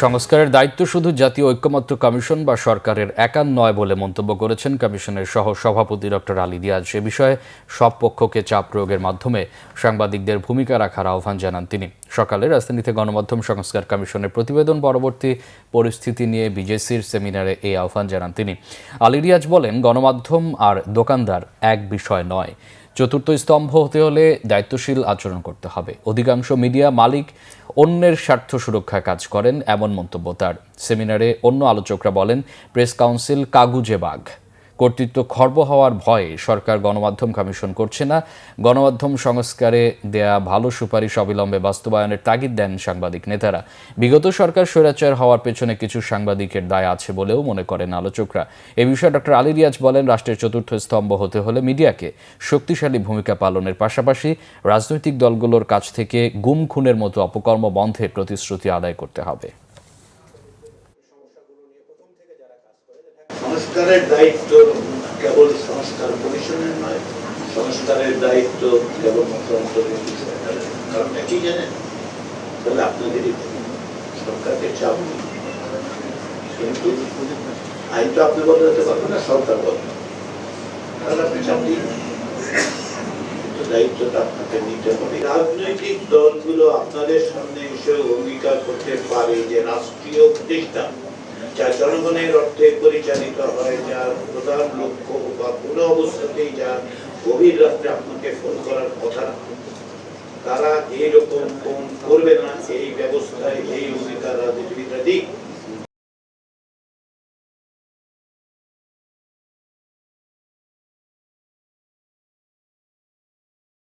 সংস্কারের দায়িত্ব শুধু জাতীয় ঐক্যমত্য কমিশন বা সরকারের একার নয় বলে মন্তব্য করেছেন কমিশনের সহ সভাপতি ডক্টর আলী রিয়াজ। এ বিষয়ে সব পক্ষকে চাপ প্রয়োগের মাধ্যমে সাংবাদিকদের ভূমিকা রাখার আহ্বান জানান তিনি। সকালে রাজধানীতে গণমাধ্যম সংস্কার কমিশনের প্রতিবেদন পরবর্তী পরিস্থিতি নিয়ে বিজেসির সেমিনারে এই আহ্বান জানান তিনি। আলী রিয়াজ বলেন, গণমাধ্যম আর দোকানদার এক বিষয় নয়। চতুর্থ স্তম্ভ হতে হলে দায়িত্বশীল আচরণ করতে হবে। অধিকাংশ মিডিয়া মালিক অন্যের স্বার্থ সুরক্ষায় কাজ করেন, এমন মন্তব্য তার। সেমিনারে অন্য আলোচকরা বলেন, প্রেস কাউন্সিল কাগুজে বাঘ। কর্তৃত্ব খর্ব হওয়ার ভয়ে সরকার গণমাধ্যম কমিশন করছে না। গণমাধ্যম সংস্কারে দেয়া ভালো সুপারিশ অবিলম্বে বাস্তবায়নের তাগিদ দেন সাংবাদিক নেতারা। বিগত সরকার স্বৈরাচার হওয়ার পেছনে কিছু সাংবাদিকের দায় আছে বলেও মনে করেন আলোচকরা। এ বিষয়ে ডক্টর আলী রিয়াজ বলেন, রাষ্ট্রের চতুর্থ স্তম্ভ হতে হলে মিডিয়াকে শক্তিশালী ভূমিকা পালনের পাশাপাশি রাজনৈতিক দলগুলোর কাছ থেকে গুম খুনের মতো অপকর্ম বন্ধের প্রতিশ্রুতি আদায় করতে হবে। সংস্কারের দায়িত্ব কেবল সংস্কার কমিশনের নয়, সংস্কারের দায়িত্ব কেবল অন্তর্বর্তী সরকারের। কারণটা কি জানেন? তাহলে আপনাদেরই সরকারকে চাপ নেই, কিন্তু আইন তো আপনি বদলাতে পারবেন না, সরকার বদলাবে। তাহলে আপনি চাপ দিন, কিন্তু দায়িত্বটা আপনাকে নিতে হবে। রাজনৈতিক দলগুলো আপনাদের সামনে এসে অঙ্গীকার করতে পারে যে রাষ্ট্রীয় প্রতিষ্ঠান যা জনগণের অর্থে পরিচালিত হয়, যার প্রধান লক্ষ্য বা কোনো অবস্থাতেই যা গভীর রাত্রে আপনাকে ফোন করার কথা না, তারা এইরকম ফোন করবে না, এই ব্যবস্থায় এই অধিকার রাজনীতিবিদরা দিক।